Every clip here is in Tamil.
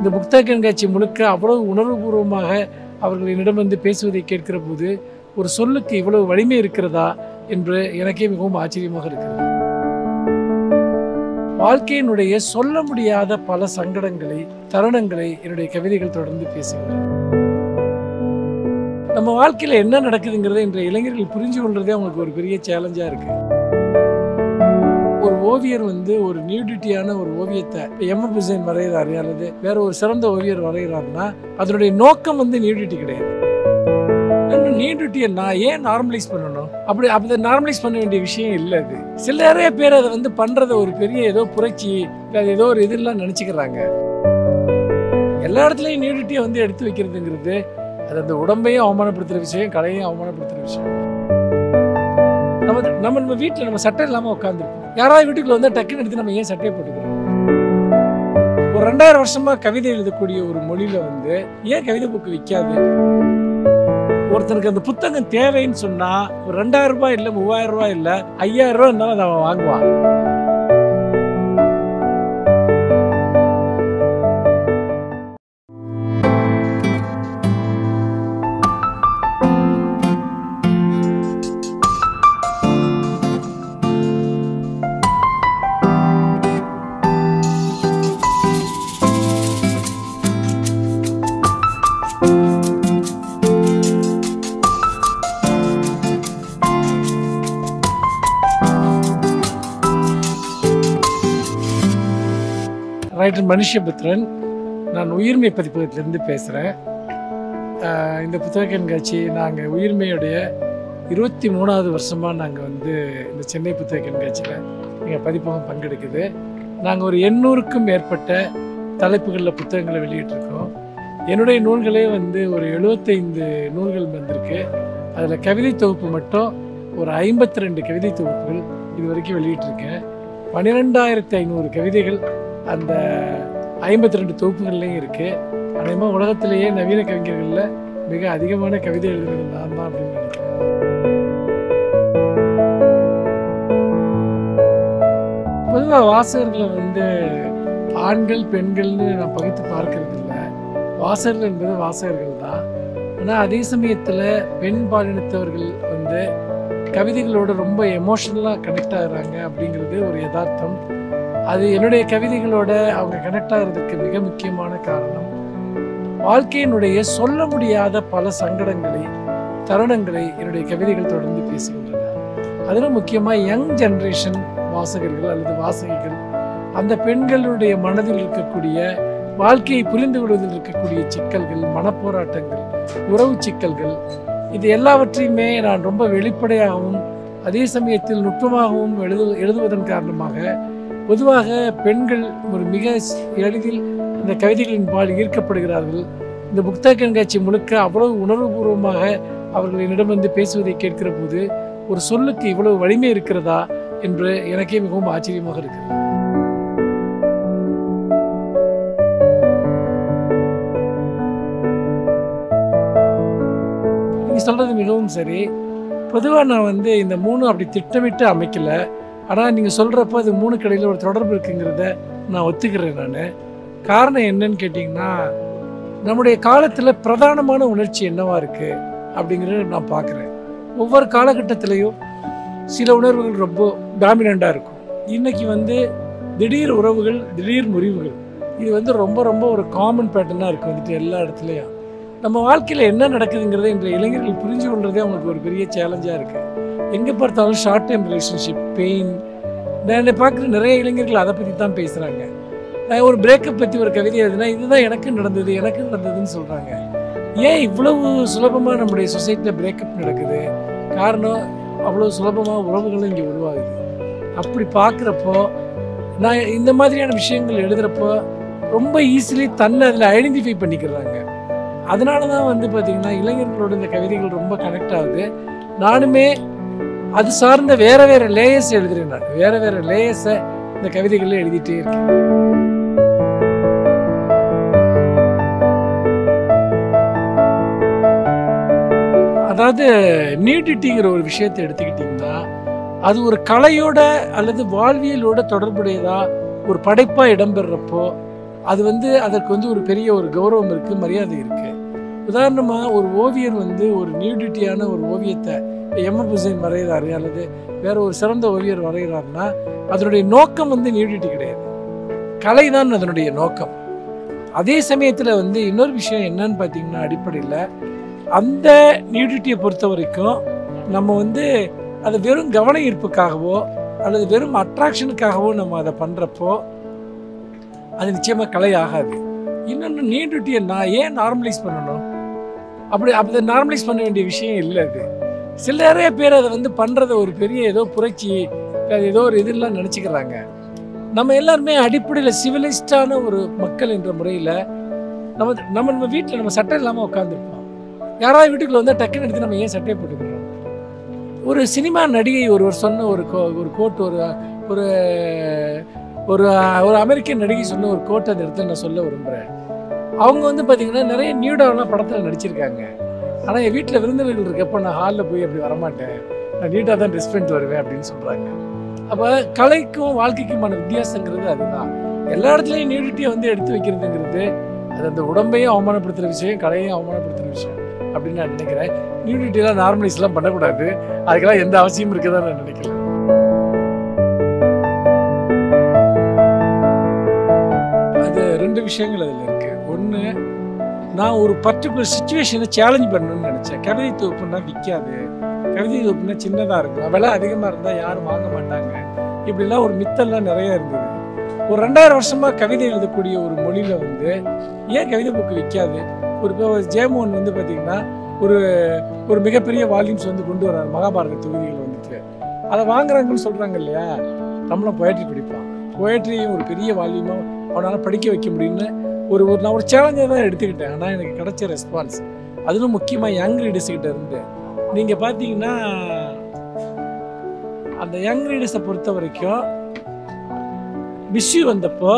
இந்த புத்தக கண்காட்சி முழுக்க அவ்வளவு உணர்வுபூர்வமாக அவர்கள் என்னிடம் வந்து பேசுவதை கேட்கிற போது ஒரு சொல்லுக்கு இவ்வளவு வலிமை இருக்கிறதா என்று எனக்கே மிகவும் ஆச்சரியமாக இருக்கிறது. வாழ்க்கையினுடைய சொல்ல முடியாத பல சங்கடங்களை, தருணங்களை என்னுடைய கவிதைகள் தொடர்ந்து பேசுகின்றன. நம்ம வாழ்க்கையில் என்ன நடக்குதுங்கிறத இன்றைய இளைஞர்கள் புரிஞ்சு கொள்றதே அவங்களுக்கு ஒரு பெரிய சேலஞ்சா இருக்கு. ஒரு ஓவியர் வந்து ஒரு நியூடிட்டியான ஒரு ஓவியத்தை எம்எஃப் ஹுசைன் வரைகிறாரு அல்லது வேற ஒரு சிறந்த ஓவியர் வரைகிறாருன்னா அதனுடைய நோக்கம் வந்து நியூடிட்டி கிடையாது. நியூடிட்டியை நான் ஏன் நார்மலைஸ் பண்ணணும்? அப்படி நார்மலைஸ் பண்ண வேண்டிய விஷயம் இல்லை. அது சில நிறைய பேர் அதை வந்து பண்றத ஒரு பெரிய ஏதோ புரட்சி ஏதோ ஒரு இதெல்லாம் நினைச்சுக்கிறாங்க. எல்லா இடத்துலையும் நியூடிட்டியை வந்து எடுத்து வைக்கிறதுங்கிறது அது அந்த உடம்பையும் அவமானப்படுத்துற விஷயம், கலையையும் அவமானப்படுத்துற விஷயம். நம்ம வீட்டில் நம்ம சட்டை இல்லாமல் உட்காந்துருப்போம். யாராவது வீட்டுக்குள்ள வந்து டக்குன்னு எடுத்து நம்ம ஏன் சட்டையை போட்டுக்கிறோம்? ஒரு 2000 வருஷமா கவிதை எழுதக்கூடிய ஒரு மொழியில வந்து ஏன் கவிதை புக்கு விற்காது? ஒருத்தனுக்கு அந்த புத்தகம் தேவைன்னு சொன்னா ஒரு 2000 ரூபாய் இல்லை, 3000 ரூபாய் இல்லை, 5000 ரூபாய் இருந்தாலும் அதை அவன் வாங்குவான். ரைட்டர் மனுஷபுத்திரன். நான் உயிர்மை பதிப்பகத்திலேருந்து பேசுகிறேன். இந்த புத்தக கண்காட்சி நாங்கள் உயிர்மையுடைய 23வது வருஷமாக நாங்கள் வந்து இந்த சென்னை புத்தக கண்காட்சியில் எங்கள் பதிப்பகம் பங்கெடுக்குது. நாங்கள் ஒரு 800க்கும் மேற்பட்ட தலைப்புகளில் புத்தகங்களை வெளியிட்டிருக்கோம். என்னுடைய நூல்களே வந்து ஒரு 75 நூல்கள் வந்திருக்கு. அதில் கவிதை தொகுப்பு மட்டும் ஒரு 52 கவிதை தொகுப்புகள் இது வரைக்கும் வெளியிட்டிருக்கேன். 12500 கவிதைகள் அந்த 52 தொகுப்புகள்லையும் இருக்குது. அதேமாதிரி உலகத்திலேயே நவீன கவிஞர்களில் மிக அதிகமான கவிதை எழுதுகிறது நான் தான் அப்படின்னு நினைக்கிறேன். பொதுவாக வாசகர்களை வந்து ஆண்கள் பெண்கள்னு நான் பகுத்து பார்க்கறது இல்லை. வாசகர்கள் என்பது வாசகர்கள் தான். ஆனால் அதே சமயத்தில் பெண் பாலினத்தவர்கள் வந்து கவிதைகளோட ரொம்ப எமோஷனலாக கனெக்ட் ஆகுறாங்க அப்படிங்கிறது ஒரு யதார்த்தம். அது என்னுடைய கவிதைகளோட அவங்க கனெக்ட் ஆகிறதுக்கு மிக முக்கியமான காரணம் வாழ்க்கையினுடைய சொல்ல முடியாத பல சங்கடங்களை, தருணங்களை என்னுடைய கவிதைகள் தொடர்ந்து பேசுகின்றன. அதில் முக்கியமாக யங் ஜென்ரேஷன் வாசகர்கள் அல்லது வாசகிகள், அந்த பெண்களுடைய மனதில் இருக்கக்கூடிய வாழ்க்கையை புரிந்து கொள்வதில் இருக்கக்கூடிய சிக்கல்கள், மனப்போராட்டங்கள், உறவு சிக்கல்கள், இது எல்லாவற்றையுமே நான் ரொம்ப வெளிப்படையாகவும் அதே சமயத்தில் நுட்பமாகவும் எழுதுவதன் காரணமாக பொதுவாக பெண்கள் ஒரு மிக எளிதில் இந்த கவிதைகளின் பால் ஈர்க்கப்படுகிறார்கள். இந்த புத்தக கண்காட்சி முழுக்க அவ்வளவு உணர்வுபூர்வமாக அவர்கள் என்னிடம் வந்து பேசுவதை கேட்கிற போது ஒரு சொல்லுக்கு இவ்வளவு வலிமை இருக்கிறதா என்று எனக்கே மிகவும் ஆச்சரியமாக இருக்கிறது. நீங்க சொல்றது மிகவும் சரி. பொதுவாக நான் வந்து இந்த 3 அப்படி திட்டமிட்டு அமைக்கல. ஆனால் நீங்கள் சொல்கிறப்ப அது 3 கடையில் ஒரு தொடர்பு இருக்குங்கிறத நான் ஒத்துக்கிறேன். நான் காரணம் என்னன்னு கேட்டிங்கன்னா, நம்முடைய காலத்தில் பிரதானமான உணர்ச்சி என்னவா இருக்குது அப்படிங்கிறத நான் பார்க்குறேன். ஒவ்வொரு காலகட்டத்திலையும் சில உணர்வுகள் ரொம்ப டாமினண்ட்டாக இருக்கும். இன்றைக்கி வந்து திடீர் உறவுகள், திடீர் முறிவுகள், இது வந்து ரொம்ப ரொம்ப ஒரு காமன் பேட்டர்னாக இருக்குது வந்துட்டு எல்லா இடத்துலையும். நம்ம வாழ்க்கையில் என்ன நடக்குதுங்கிறத இன்றைய இளைஞர்கள் புரிஞ்சு கொள்றதே அவங்களுக்கு ஒரு பெரிய சேலஞ்சாக இருக்குது. எங்கே பார்த்தாலும் ஷார்ட் டைம் ரிலேஷன்ஷிப், பெயின். நான் பார்க்குற நிறைய இளைஞர்கள் அதை பற்றி தான் பேசுகிறாங்க. நான் ஒரு பிரேக்கப் பற்றி ஒரு கவிதை எழுதுனா இதுதான் எனக்கு நடந்ததுன்னு சொல்கிறாங்க. ஏன் இவ்வளவு சுலபமாக நம்முடைய சொசைட்டியில் பிரேக்கப் நடக்குது? காரணம் அவ்வளோ சுலபமாக உறவுகளும் இங்கே உருவாகுது. அப்படி பார்க்குறப்போ நான் இந்த மாதிரியான விஷயங்கள் எழுதுகிறப்போ ரொம்ப ஈஸிலி தன்னை அதில் ஐடென்டிஃபை பண்ணிக்கிறாங்க. அதனால தான் வந்து பார்த்திங்கன்னா இளைஞர்களோட இந்த கவிதைகள் ரொம்ப கனெக்ட் ஆகுது. நானுமே அது சார்ந்த வேற வேற லேயர்ஸ் எழுதுறேன். நான் வேற வேற லேயர்ஸை இந்த கவிதைகளில் எழுதிட்டே இருக்கேன். அதாவது நியூடிட்டிங்கிற ஒரு விஷயத்தை எடுத்துக்கிட்டிங்கன்னா அது ஒரு கலையோட அல்லது வாழ்வியலோட தொடர்புடையதா ஒரு படைப்பாக இடம்பெறப்போ அது வந்து அதற்கு வந்து ஒரு பெரிய ஒரு கௌரவம் இருக்குது, மரியாதை இருக்குது. உதாரணமாக ஒரு ஓவியர் வந்து ஒரு நியூடிட்டியான ஒரு ஓவியத்தை எம்எஃப் ஹுசைன் வரைகிறாரு அல்லது வேற ஒரு சிறந்த ஓவியர் வரைகிறாருன்னா அதனுடைய நோக்கம் வந்து நியூடிட்டி கிடையாது, கலை தான் அதனுடைய நோக்கம். அதே சமயத்தில் வந்து இன்னொரு விஷயம் என்னன்னு பார்த்தீங்கன்னா, அடிப்படையில் அந்த நியூடிட்டியை பொறுத்த வரைக்கும் நம்ம வந்து அதை வெறும் கவன ஈர்ப்புக்காகவோ அல்லது வெறும் அட்ராக்ஷனுக்காகவோ நம்ம அதை பண்ணுறப்போ அது நிச்சயமாக கலை ஆகாது. இன்னொன்று நியூடிட்டியை நான் ஏன் நார்மலைஸ் பண்ணணும்? அப்படி நார்மலைஸ் பண்ண வேண்டிய விஷயம் இல்லை. அது சில நிறைய பேர் அதை வந்து பண்ணுறத ஒரு பெரிய ஏதோ புரட்சி, ஏதோ ஒரு இதெல்லாம் நினச்சிக்கிறாங்க. நம்ம எல்லாருமே அடிப்படையில் சிவிலைஸ்டான ஒரு மக்கள் என்ற முறையில் நம்ம வீட்டில் நம்ம சட்டை இல்லாமல் உட்காந்துருப்போம். யாராவது வீட்டுக்குள்ள வந்தால் டக்குன்னு எடுத்து நம்ம ஏன் சட்டையை போட்டுக்கிறோம்? ஒரு சினிமா நடிகை ஒருவர் சொன்ன ஒரு கோட், ஒரு ஒரு அமெரிக்கன் நடிகை சொன்ன ஒரு கோட் அந்த இடத்துல நான் சொல்ல விரும்புகிறேன். அவங்க வந்து பார்த்தீங்கன்னா நிறைய நியூடாவெலாம் படத்தில் நடிச்சிருக்காங்க. ஆனால் என் வீட்டில் விருந்தினர்கள் இருக்கப்போ நான் ஹாலில் போய் அப்படி வரமாட்டேன், நான் நீட்டாக தான் ட்ரெஸ் பண்ணிட்டு வருவேன் அப்படின்னு சொல்கிறாங்க. அப்போ கலைக்கும் வாழ்க்கைக்குமான வித்தியாசங்கிறது அதுதான். எல்லா இடத்துலையும் நியூடிட்டியை வந்து எடுத்து வைக்கிறதுங்கிறது அது அந்த உடம்பையும் அவமானப்படுத்துகிற விஷயம், கலையையும் அவமானப்படுத்துகிற விஷயம் அப்படின்னு நான் நினைக்கிறேன். நியூடிட்டியெல்லாம் நார்மலைஸ்லாம் பண்ணக்கூடாது, அதுக்கெல்லாம் எந்த அவசியம் இருக்குதான் நான் நினைக்கிறேன். அது ரெண்டு விஷயங்கள் அதில் இருக்குது. ஒன்று, நான் ஒரு பர்டிகுலர் சுச்சுவேஷனை சேலஞ்ச் பண்ணணும்னு நினச்சேன். கவிதை தொகுப்புன்னா விற்காது, கவிதை தொகுப்புன்னா சின்னதாக இருக்கும், விலை அதிகமாக இருந்தால் யாரும் வாங்க மாட்டாங்க, இப்படிலாம் ஒரு மித்தெல்லாம் நிறைய இருந்தது. ஒரு 2000 வருஷமாக கவிதை எழுதக்கூடிய ஒரு மொழியில் வந்து ஏன் கவிதை புக்கு விற்காது? இப்போ ஜெயமோகன் வந்து பார்த்திங்கன்னா ஒரு மிகப்பெரிய வால்யூம்ஸ் வந்து கொண்டு வர்றாரு, மகாபாரத தொகுதிகள் வந்துட்டு அதை வாங்குறாங்கன்னு சொல்கிறாங்க இல்லையா? நம்மளும் பொயட்ரி படிப்பான், பொயட்ரியும் ஒரு பெரிய வால்யூமாக அவனால் படிக்க வைக்க முடியும்னு நான் ஒரு சேலஞ்சாக தான் எடுத்துக்கிட்டேன். ஆனால் எனக்கு கிடைச்ச ரெஸ்பான்ஸ், அதுவும் முக்கியமாக யங் ரீடர்ஸ்கிட்ட இருந்து. நீங்கள் பார்த்தீங்கன்னா அந்த யங் ரீடர்ஸை பொறுத்த வரைக்கும் மிஸ்யூ வந்தப்போ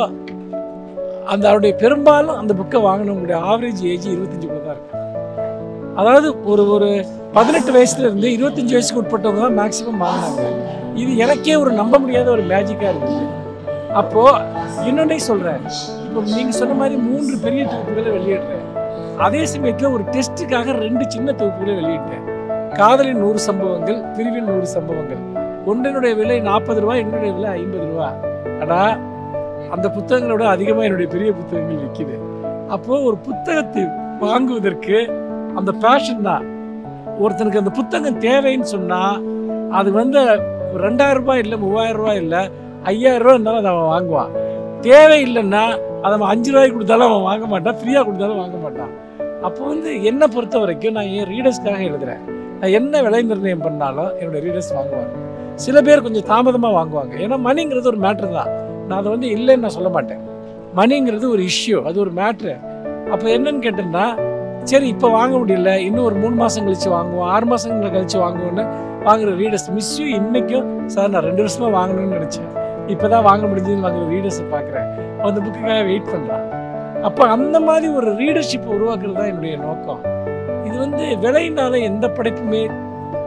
அவருடைய பெரும்பாலும் அந்த புக்கை வாங்கினவங்களுடைய ஆவரேஜ் ஏஜ் 25 தான் இருக்கும். அதாவது ஒரு 18 வயசுல இருந்து 25 வயசுக்கு உட்பட்டவங்க தான் மேக்சிமம் வாங்கினாங்க. இது எனக்கே ஒரு நம்ப முடியாத ஒரு மேஜிக்காக இருந்தது. அப்போது இன்னொன்னே சொல்கிறேன், இப்போ நீங்கள் சொன்ன மாதிரி 3 பெரிய தொகுப்புகளை வெளியிடுறேன், அதே சமயத்தில் ஒரு டெஸ்ட்டுக்காக 2 சின்ன தொகுப்புகளை வெளியிட்டேன். காதலின் 100 சம்பவங்கள், பிரிவின் 100 சம்பவங்கள். ஒன்றினுடைய விலை 40 ரூபா, என்னுடைய விலை 50 ரூபா. ஆனால் அந்த புத்தகங்களோட அதிகமாக என்னுடைய பெரிய புத்தகங்கள் விற்கிது. அப்போது ஒரு புத்தகத்தை வாங்குவதற்கு அந்த பேஷன் தான். ஒருத்தனுக்கு அந்த புத்தகம் தேவைன்னு சொன்னால் அது வந்து 2000 ரூபாய் இல்லை, 3000 ரூபாய் இல்லை, 5000 ரூபா இருந்தாலும் அதை அவன் வாங்குவான். தேவை இல்லைன்னா அதை அவன் 5 ரூபாய்க்கு கொடுத்தாலும் அவன் வாங்க மாட்டான், ஃப்ரீயாக கொடுத்தாலும் வாங்க மாட்டான். அப்போ வந்து என்னை பொறுத்த வரைக்கும் நான் என் ரீடர்ஸ்க்காக எழுதுகிறேன். நான் என்ன விலை நிர்ணயம் பண்ணாலும் என்னோடய ரீடர்ஸ் வாங்குவாங்க. சில பேர் கொஞ்சம் தாமதமாக வாங்குவாங்க, ஏன்னா மணிங்கிறது ஒரு மேட்ரு தான். நான் அதை வந்து இல்லைன்னு நான் சொல்ல மாட்டேன். மணிங்கிறது ஒரு இஷ்யூ, அது ஒரு மேட்ரு. அப்போ என்னன்னு கேட்டேன்னா, சரி இப்போ வாங்க முடியல, இன்னும் ஒரு 3 மாதம் கழித்து வாங்குவோம், 6 மாதங்கள் கழித்து வாங்குவோன்னு வாங்குகிற ரீடர்ஸ் மிஸ்யூ இன்றைக்கும். சார் நான் 2 வருஷமாக வாங்கணும்னு நினச்சேன், இப்போ தான் வாங்க முடிஞ்சதுன்னு வாங்குகிற ரீடர்ஸை பார்க்குறேன், அந்த புக்குக்காக வெயிட் பண்ணுறான். அப்போ அந்த மாதிரி ஒரு ரீடர்ஷிப்பை உருவாக்குறது தான் என்னுடைய நோக்கம். இது வந்து விலையினால எந்த படைப்புமே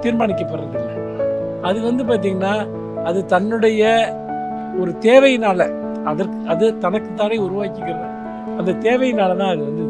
தீர்மானிக்கப்படுறதில்லை. அது வந்து பார்த்திங்கன்னா அது தன்னுடைய ஒரு தேவையினால் அது தனக்குத்தானே உருவாக்கிக்கிற அந்த தேவையினால தான் அது வந்து